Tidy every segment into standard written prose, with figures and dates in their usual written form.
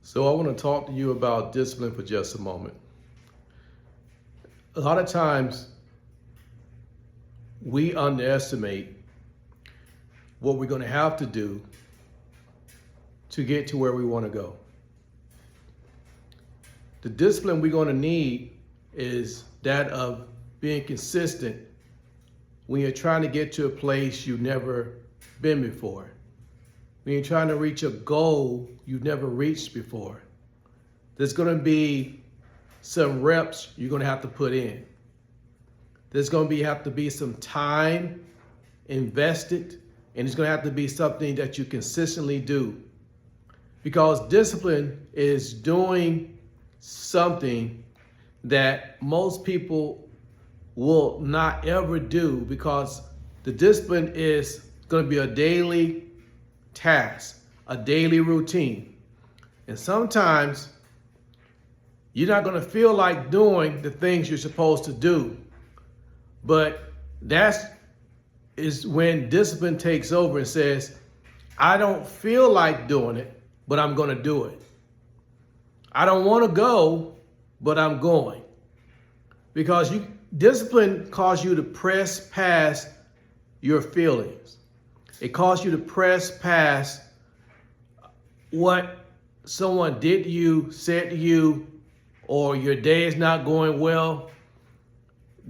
So I want to talk to you about discipline for just a moment. A lot of times we underestimate what we're going to have to do to get to where we want to go. The discipline we're going to need is that of being consistent when you're trying to get to a place you've never been before. When you're trying to reach a goal you've never reached before. There's going to be some reps you're going to have to put in. There's going to have to be some time invested, and it's going to have to be something that you consistently do. Because discipline is doing something that most people will not ever do, because the discipline is going to be a daily task, a daily routine. And sometimes you're not going to feel like doing the things you're supposed to do. But that is when discipline takes over and says, I don't feel like doing it, but I'm going to do it. I don't want to go, but I'm going. Because discipline calls you to press past your feelings. It calls you to press past what someone did to you, said to you, or your day is not going well.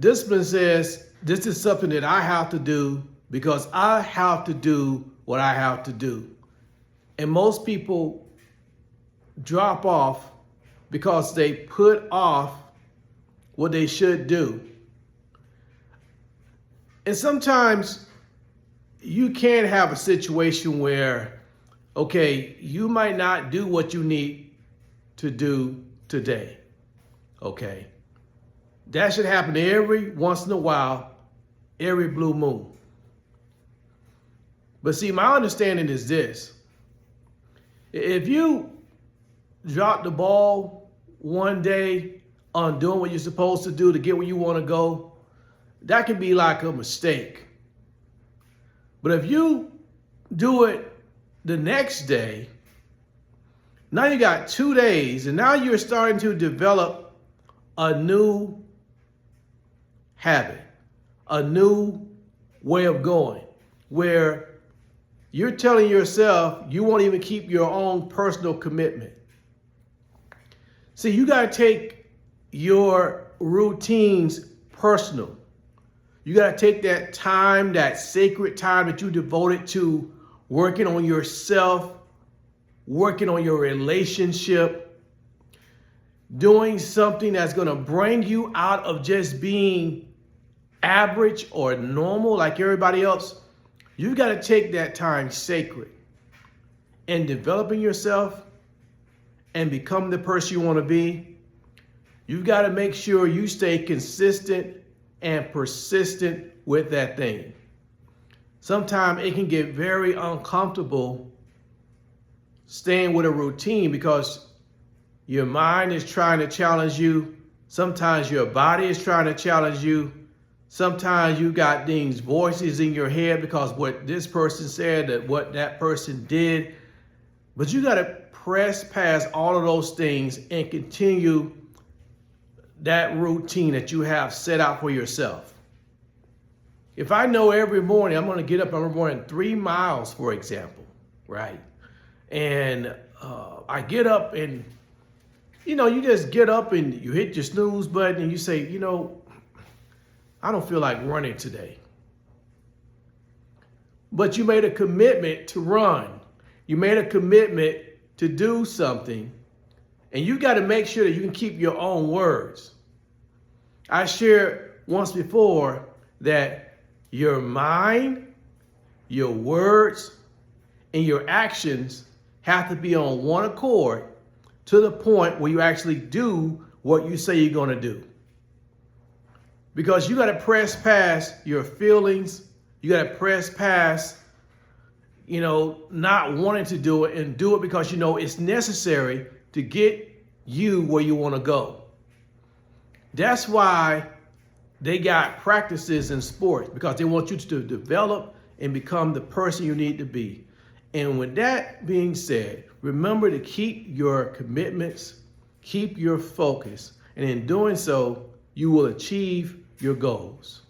Discipline says, this is something that I have to do because I have to do what I have to do. And most people drop off because they put off what they should do. And sometimes you can have a situation where, okay, you might not do what you need to do today. Okay. That should happen every once in a while, every blue moon. But see, my understanding is this. If you drop the ball one day on doing what you're supposed to do to get where you want to go, that can be like a mistake. But if you do it the next day, now you got 2 days, and now you're starting to develop a new habit, a new way of going, where you're telling yourself you won't even keep your own personal commitment. See, you got to take your routines personal. You got to take that time, that sacred time that you devoted to working on yourself, working on your relationship, doing something that's going to bring you out of just being average or normal like everybody else. You've got to take that time sacred in developing yourself and become the person you want to be. You've got to make sure you stay consistent and persistent with that thing. Sometimes it can get very uncomfortable staying with a routine because your mind is trying to challenge you. Sometimes your body is trying to challenge you. Sometimes you got these voices in your head because what this person said, that what that person did. But you got to press past all of those things and continue that routine that you have set out for yourself. If I know every morning I'm going to get up every morning 3 miles, for example, right? And I get up and, you just get up and you hit your snooze button and you say, I don't feel like running today. But you made a commitment to run. You made a commitment to do something. And you got to make sure that you can keep your own words. I shared once before that your mind, your words, and your actions have to be on one accord to the point where you actually do what you say you're going to do. Because you got to press past your feelings. You got to press past, not wanting to do it, and do it because it's necessary to get you where you want to go. That's why they got practices in sports, because they want you to develop and become the person you need to be. And with that being said, Remember to keep your commitments, keep your focus, and in doing so, you will achieve your goals.